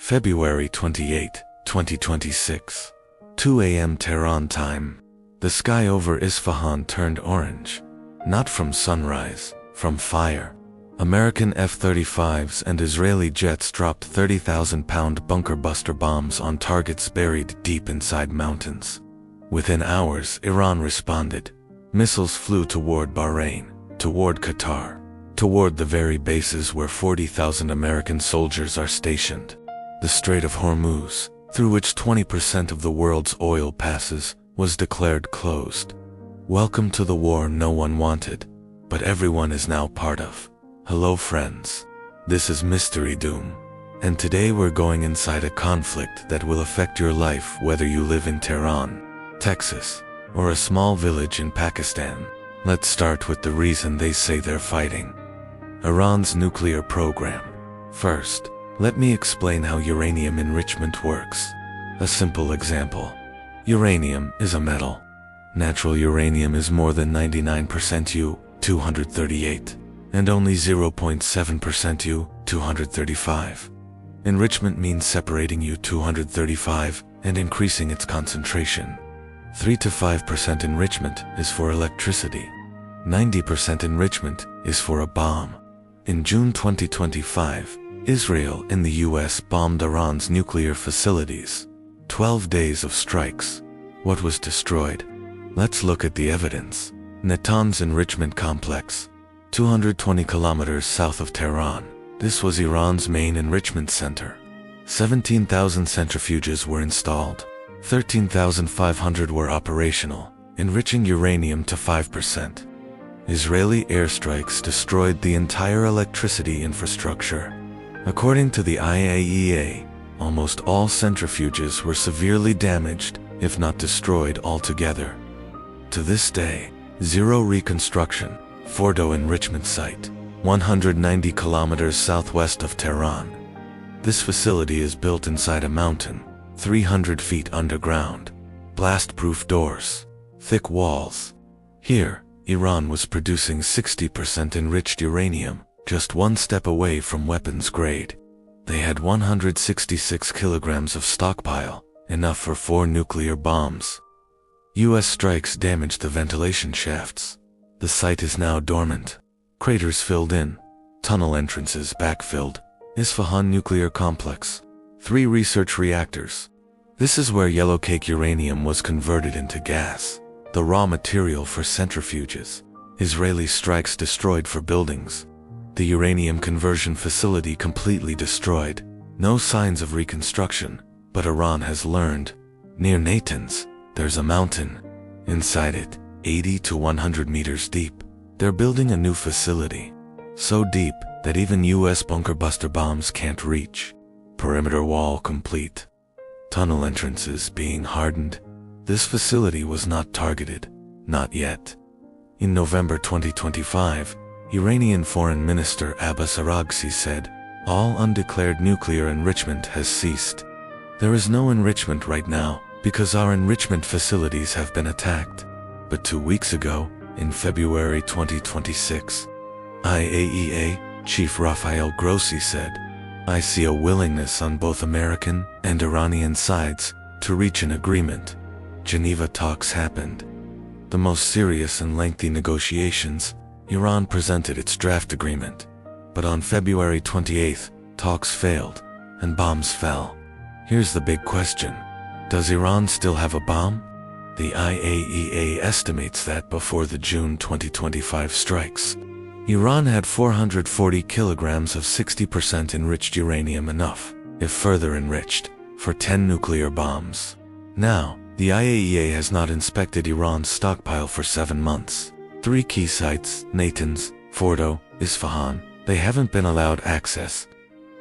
February 28, 2026. 2 a.m. Tehran time. The sky over Isfahan turned orange. Not from sunrise, from fire. American F-35s and Israeli jets dropped 30,000-pound bunker-buster bombs on targets buried deep inside mountains. Within hours, Iran responded. Missiles flew toward Bahrain, toward Qatar, toward the very bases where 40,000 American soldiers are stationed. The Strait of Hormuz, through which 20% of the world's oil passes, was declared closed. Welcome to the war no one wanted, but everyone is now part of. Hello friends. This is Mystery Doom. And today we're going inside a conflict that will affect your life whether you live in Tehran, Texas, or a small village in Pakistan. Let's start with the reason they say they're fighting. Iran's nuclear program. First, let me explain how uranium enrichment works. A simple example. Uranium is a metal. Natural uranium is more than 99% U-238, and only 0.7% U-235. Enrichment means separating U-235 and increasing its concentration. 3 to 5% enrichment is for electricity. 90% enrichment is for a bomb. In June 2025, Israel and the US bombed Iran's nuclear facilities. 12 days of strikes. What was destroyed? Let's look at the evidence. Natanz enrichment complex, 220 kilometers south of Tehran. This was Iran's main enrichment center. 17,000 centrifuges were installed. 13,500 were operational, enriching uranium to 5%. Israeli airstrikes destroyed the entire electricity infrastructure. According to the IAEA, almost all centrifuges were severely damaged, if not destroyed altogether. To this day, zero reconstruction. Fordo enrichment site, 190 kilometers southwest of Tehran. This facility is built inside a mountain, 300 feet underground. Blast-proof doors, thick walls. Here, Iran was producing 60% enriched uranium, just one step away from weapons grade. They had 166 kilograms of stockpile, enough for 4 nuclear bombs. US strikes damaged the ventilation shafts. The site is now dormant. Craters filled in. Tunnel entrances backfilled. Isfahan nuclear complex. 3 research reactors. This is where yellowcake uranium was converted into gas, the raw material for centrifuges. Israeli strikes destroyed for buildings. The uranium conversion facility completely destroyed. No signs of reconstruction, but Iran has learned. Near Natanz, there's a mountain. Inside it, 80 to 100 meters deep, they're building a new facility. So deep that even US bunker-buster bombs can't reach. Perimeter wall complete. Tunnel entrances being hardened. This facility was not targeted. Not yet. In November 2025, Iranian Foreign Minister Abbas Araghchi said, all undeclared nuclear enrichment has ceased. There is no enrichment right now because our enrichment facilities have been attacked. But 2 weeks ago, in February 2026, IAEA Chief Rafael Grossi said, I see a willingness on both American and Iranian sides to reach an agreement. Geneva talks happened. The most serious and lengthy negotiations. Iran presented its draft agreement. But on February 28th, talks failed, and bombs fell. Here's the big question. Does Iran still have a bomb? The IAEA estimates that before the June 2025 strikes, Iran had 440 kilograms of 60% enriched uranium, enough, if further enriched, for 10 nuclear bombs. Now, the IAEA has not inspected Iran's stockpile for 7 months. 3 key sites, Natanz, Fordo, Isfahan, they haven't been allowed access.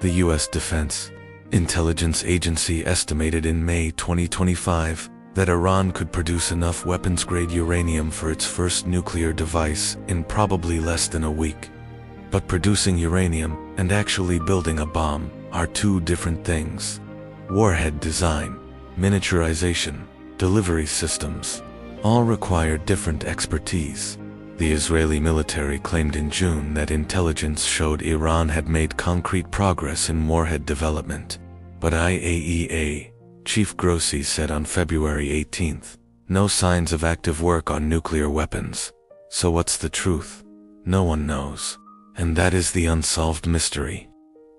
The US Defense Intelligence Agency estimated in May 2025 that Iran could produce enough weapons-grade uranium for its first nuclear device in probably less than a week. But producing uranium and actually building a bomb are 2 different things. Warhead design, miniaturization, delivery systems, all require different expertise. The Israeli military claimed in June that intelligence showed Iran had made concrete progress in warhead development. But IAEA Chief Grossi said on February 18th, no signs of active work on nuclear weapons. So what's the truth? No one knows. And that is the unsolved mystery.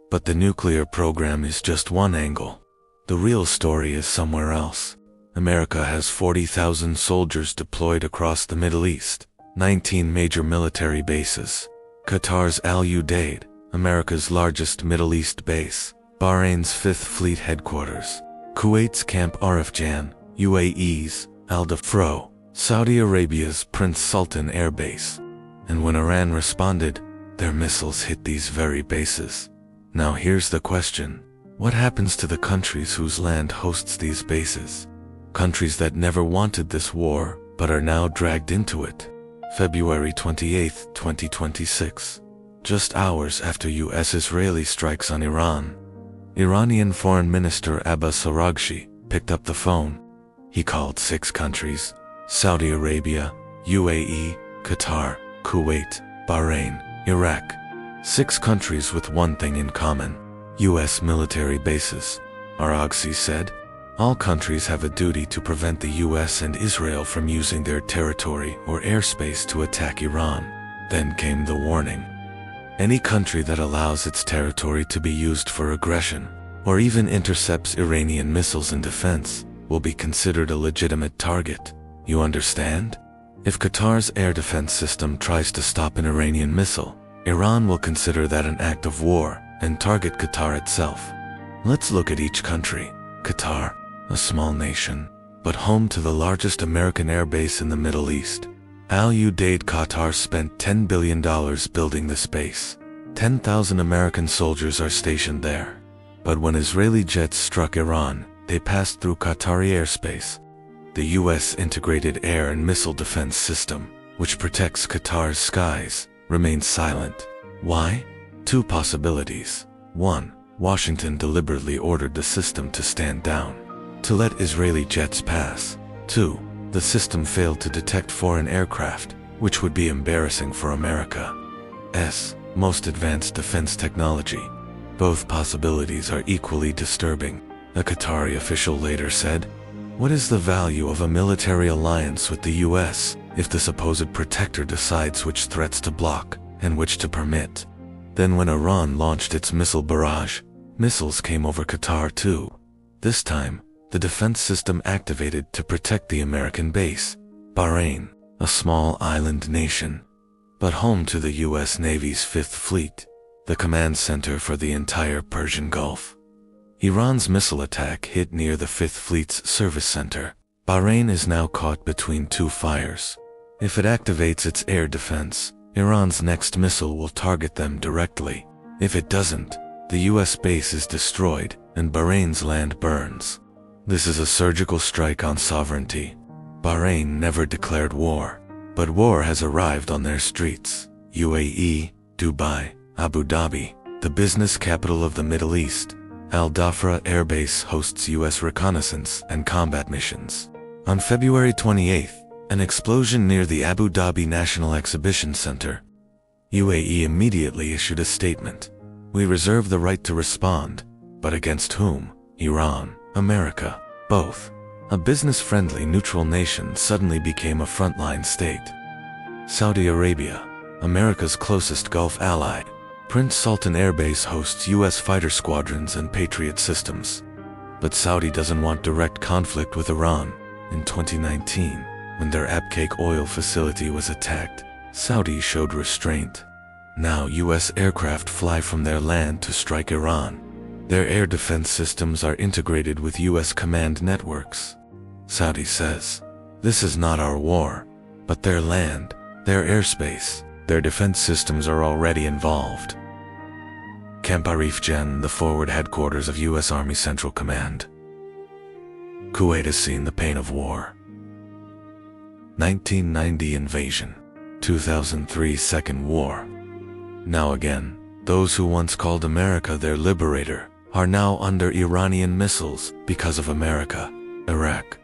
But the nuclear program is just one angle. The real story is somewhere else. America has 40,000 soldiers deployed across the Middle East, 19 major military bases. Qatar's Al Udeid, America's largest Middle East base. Bahrain's 5th Fleet headquarters. Kuwait's Camp Arifjan, UAE's Al Dafro, Saudi Arabia's Prince Sultan Air Base. And when Iran responded, their missiles hit these very bases. Now here's the question. What happens to the countries whose land hosts these bases? Countries that never wanted this war, but are now dragged into it. February 28, 2026. Just hours after US-Israeli strikes on Iran, Iranian Foreign Minister Abbas Araghchi picked up the phone. He called 6 countries: Saudi Arabia, UAE, Qatar, Kuwait, Bahrain, Iraq. 6 countries with one thing in common: US military bases. Araghchi said, all countries have a duty to prevent the US and Israel from using their territory or airspace to attack Iran. Then came the warning. Any country that allows its territory to be used for aggression, or even intercepts Iranian missiles in defense, will be considered a legitimate target. You understand? If Qatar's air defense system tries to stop an Iranian missile, Iran will consider that an act of war and target Qatar itself. Let's look at each country. Qatar, a small nation, but home to the largest American air base in the Middle East. Al Udeid Qatar spent $10 billion building this base. 10,000 American soldiers are stationed there. But when Israeli jets struck Iran, they passed through Qatari airspace. The US integrated air and missile defense system, which protects Qatar's skies, remains silent. Why? 2 possibilities. 1. Washington deliberately ordered the system to stand down, to let Israeli jets pass. 2. The system failed to detect foreign aircraft, which would be embarrassing for America's most advanced defense technology. Both possibilities are equally disturbing. A Qatari official later said, "What is the value of a military alliance with the US if the supposed protector decides which threats to block and which to permit?" Then when Iran launched its missile barrage, missiles came over Qatar too. This time, the defense system activated to protect the American base, Bahrain, a small island nation, but home to the US Navy's 5th Fleet, the command center for the entire Persian Gulf. Iran's missile attack hit near the 5th Fleet's service center. Bahrain is now caught between 2 fires. If it activates its air defense, Iran's next missile will target them directly. If it doesn't, the US base is destroyed and Bahrain's land burns. This is a surgical strike on sovereignty. Bahrain never declared war, but war has arrived on their streets. UAE, Dubai, Abu Dhabi, the business capital of the Middle East. Al Dhafra Air Base hosts US reconnaissance and combat missions. On February 28th, an explosion near the Abu Dhabi National Exhibition Center. UAE immediately issued a statement. "We reserve the right to respond, but against whom? Iran, America, both." A business-friendly neutral nation suddenly became a frontline state. Saudi Arabia, America's closest Gulf ally. Prince Sultan Air Base hosts US fighter squadrons and Patriot systems. But Saudi doesn't want direct conflict with Iran. In 2019, when their Abqaiq oil facility was attacked, Saudi showed restraint. Now US aircraft fly from their land to strike Iran. Their air defense systems are integrated with US command networks. Saudi says, "This is not our war, but their land, their airspace, their defense systems are already involved." Camp Arifjan, the forward headquarters of US Army Central Command. Kuwait has seen the pain of war. 1990 invasion, 2003 Second War. Now again, those who once called America their liberator are now under Iranian missiles because of America. Iraq.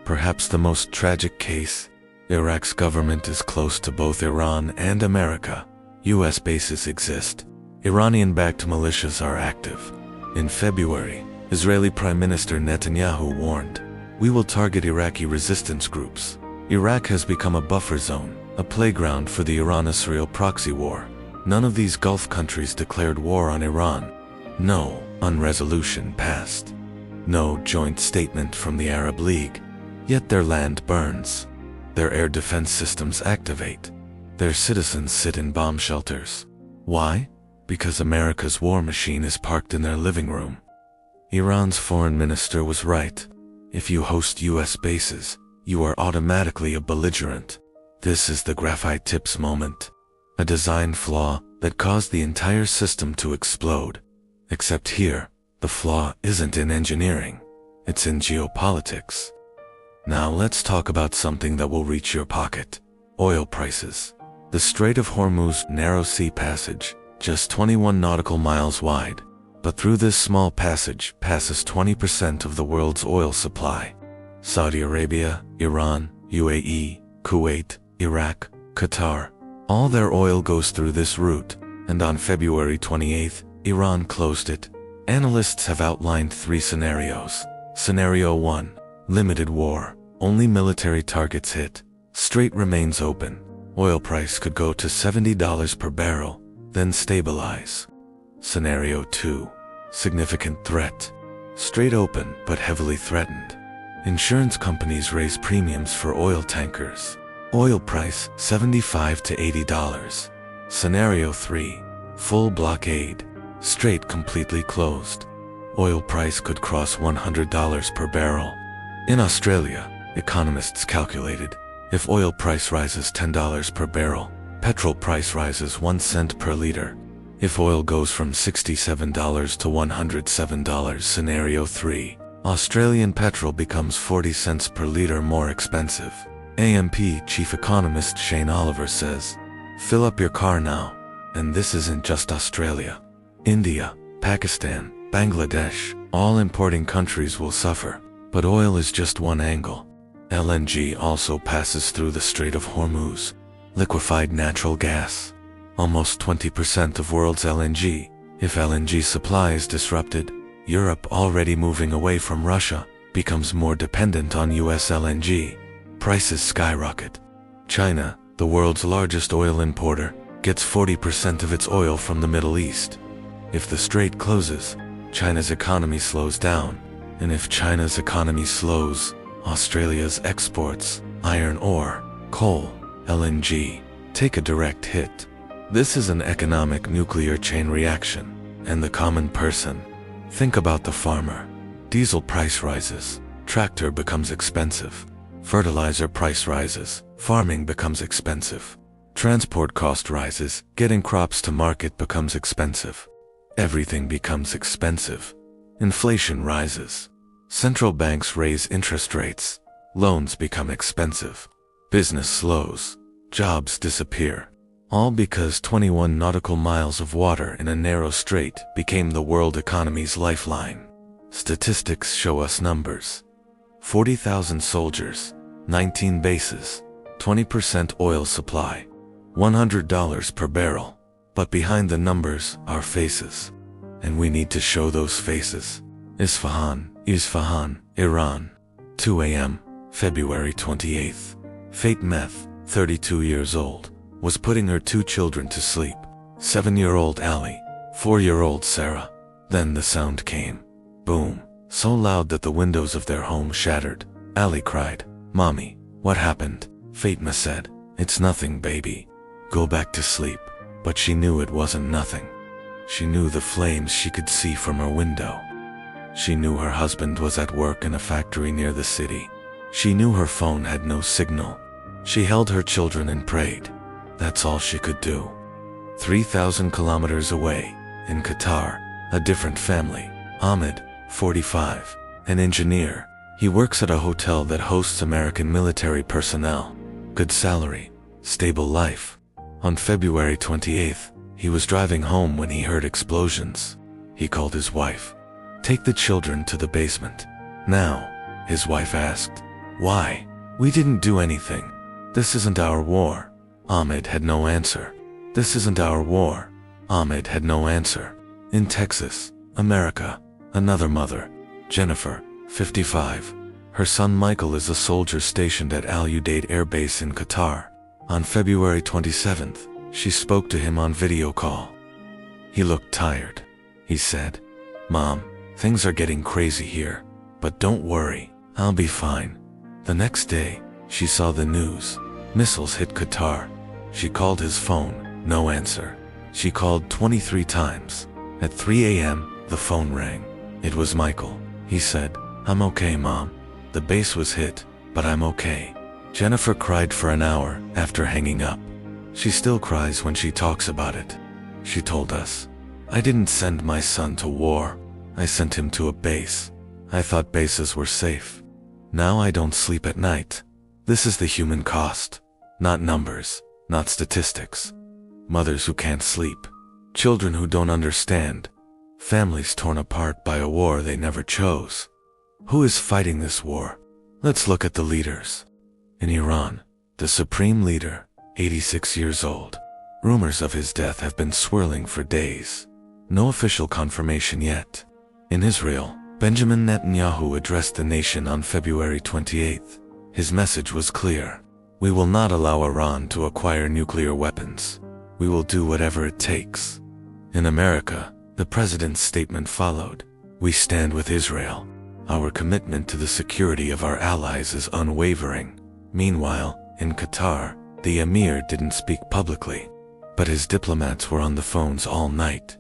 Perhaps the most tragic case. Iraq's government is close to both Iran and America. US bases exist. Iranian-backed militias are active. In February, Israeli Prime Minister Netanyahu warned, "We will target Iraqi resistance groups." Iraq has become a buffer zone, a playground for the Iran-Israel proxy war. None of these Gulf countries declared war on Iran. No UN resolution passed. No joint statement from the Arab League. Yet their land burns. Their air defense systems activate. Their citizens sit in bomb shelters. Why? Because America's war machine is parked in their living room. Iran's foreign minister was right. If you host US bases, you are automatically a belligerent. This is the graphite tips moment. A design flaw that caused the entire system to explode. Except here, the flaw isn't in engineering. It's in geopolitics. Now let's talk about something that will reach your pocket. Oil prices. The Strait of Hormuz, narrow sea passage, just 21 nautical miles wide. But through this small passage passes 20% of the world's oil supply. Saudi Arabia, Iran, UAE, Kuwait, Iraq, Qatar. All their oil goes through this route, and on February 28th, Iran closed it. Analysts have outlined 3 scenarios. Scenario 1. Limited war. Only military targets hit. Strait remains open. Oil price could go to $70 per barrel, then stabilize. Scenario 2. Significant threat. Strait open but heavily threatened. Insurance companies raise premiums for oil tankers. Oil price $75 to $80. Scenario 3. Full blockade. Strait completely closed. Oil price could cross $100 per barrel. In Australia, economists calculated, if oil price rises $10 per barrel, petrol price rises 1 cent per liter. If oil goes from $67 to $107, scenario 3, Australian petrol becomes 40 cents per liter more expensive. AMP chief economist Shane Oliver says, "Fill up your car now." And this isn't just Australia. India, Pakistan, Bangladesh, all importing countries will suffer. But oil is just one angle. LNG also passes through the Strait of Hormuz. Liquefied natural gas. Almost 20% of world's LNG. If LNG supply is disrupted, Europe, already moving away from Russia, becomes more dependent on US LNG. Prices skyrocket. China, the world's largest oil importer, gets 40% of its oil from the Middle East. If the strait closes, China's economy slows down. And if China's economy slows, Australia's exports, iron ore, coal, LNG, take a direct hit. This is an economic nuclear chain reaction. And the common person? Think about the farmer. Diesel price rises, tractor becomes expensive. Fertilizer price rises, farming becomes expensive. Transport cost rises, getting crops to market becomes expensive. Everything becomes expensive. Inflation rises. Central banks raise interest rates. Loans become expensive. Business slows. Jobs disappear. All because 21 nautical miles of water in a narrow strait became the world economy's lifeline. Statistics show us numbers. 40,000 soldiers, 19 bases, 20% oil supply, $100 per barrel. But behind the numbers are faces. And we need to show those faces. Isfahan, Iran. 2 a.m., February 28th. Fate Meth, 32 years old, was putting her 2 children to sleep. 7-year-old Ali, 4-year-old Sarah. Then the sound came. Boom. So loud that the windows of their home shattered. Ali cried, "Mommy, what happened?" Fatma said, "It's nothing, baby. Go back to sleep." But she knew it wasn't nothing. She knew the flames she could see from her window. She knew her husband was at work in a factory near the city. She knew her phone had no signal. She held her children and prayed. That's all she could do. 3,000 kilometers away, in Qatar, a different family. Ahmed, 45, an engineer. He works at a hotel that hosts American military personnel. Good salary, stable life. On February 28th, he was driving home when he heard explosions. He called his wife. "Take the children to the basement." Now, his wife asked, "Why? We didn't do anything. This isn't our war." Ahmed had no answer. "This isn't our war." Ahmed had no answer. In Texas, America, another mother, Jennifer, 55. Her son Michael is a soldier stationed at Al Udeid Air Base in Qatar. On February 27th, she spoke to him on video call. He looked tired. He said, "Mom, things are getting crazy here, but don't worry, I'll be fine." The next day, she saw the news. Missiles hit Qatar. She called his phone, no answer. She called 23 times. At 3 a.m., the phone rang. It was Michael. He said, "I'm okay, Mom. The base was hit, but I'm okay." Jennifer cried for an hour after hanging up. She still cries when she talks about it. She told us, "I didn't send my son to war. I sent him to a base. I thought bases were safe. Now I don't sleep at night." This is the human cost. Not numbers, not statistics. Mothers who can't sleep. Children who don't understand. Families torn apart by a war they never chose. Who is fighting this war? Let's look at the leaders. In Iran, the supreme leader, 86 years old. Rumors of his death have been swirling for days. No official confirmation yet. In Israel, Benjamin Netanyahu addressed the nation on February 28th. His message was clear. "We will not allow Iran to acquire nuclear weapons. We will do whatever it takes." In America, the president's statement followed. "We stand with Israel. Our commitment to the security of our allies is unwavering." Meanwhile, in Qatar, the emir didn't speak publicly, but his diplomats were on the phones all night,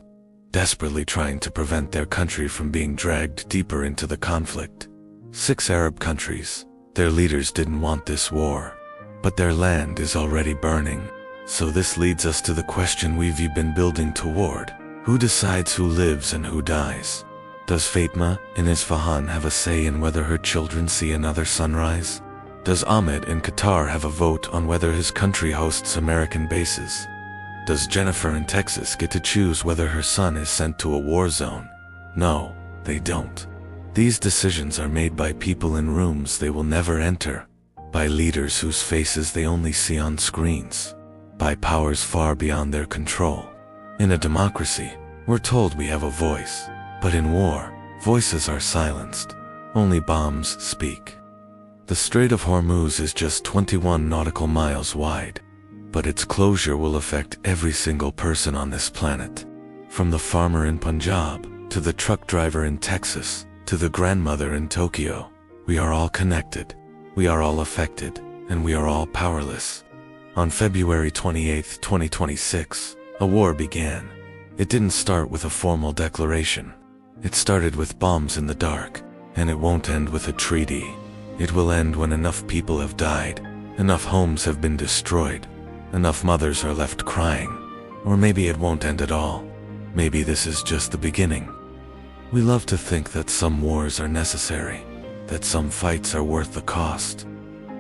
desperately trying to prevent their country from being dragged deeper into the conflict. 6 Arab countries, their leaders didn't want this war, but their land is already burning. So this leads us to the question we've been building toward. Who decides who lives and who dies? Does Fatma in Isfahan have a say in whether her children see another sunrise? Does Ahmed in Qatar have a vote on whether his country hosts American bases? Does Jennifer in Texas get to choose whether her son is sent to a war zone? No, they don't. These decisions are made by people in rooms they will never enter, by leaders whose faces they only see on screens, by powers far beyond their control. In a democracy, we're told we have a voice, but in war, voices are silenced. Only bombs speak. The Strait of Hormuz is just 21 nautical miles wide, but its closure will affect every single person on this planet. From the farmer in Punjab, to the truck driver in Texas, to the grandmother in Tokyo, we are all connected, we are all affected, and we are all powerless. On February 28, 2026, a war began. It didn't start with a formal declaration. It started with bombs in the dark, and it won't end with a treaty. It will end when enough people have died, enough homes have been destroyed, enough mothers are left crying. Or maybe it won't end at all. Maybe this is just the beginning. We love to think that some wars are necessary, that some fights are worth the cost.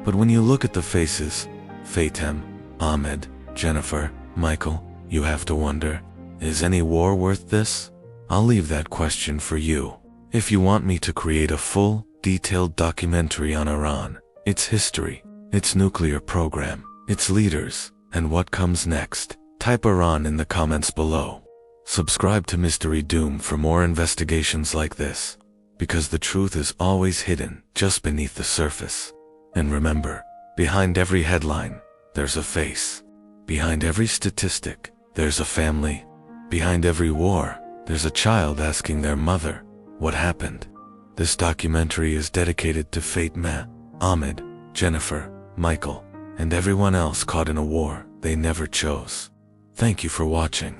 But when you look at the faces, Fatem, Ahmed, Jennifer, Michael, you have to wonder, is any war worth this? I'll leave that question for you. If you want me to create a full, detailed documentary on Iran, its history, its nuclear program, its leaders, and what comes next, type Iran in the comments below. Subscribe to Mystery Doom for more investigations like this, because the truth is always hidden just beneath the surface. And remember, behind every headline, there's a face. Behind every statistic, there's a family. Behind every war, there's a child asking their mother, what happened? This documentary is dedicated to Fatma, Ahmed, Jennifer, Michael, and everyone else caught in a war they never chose. Thank you for watching.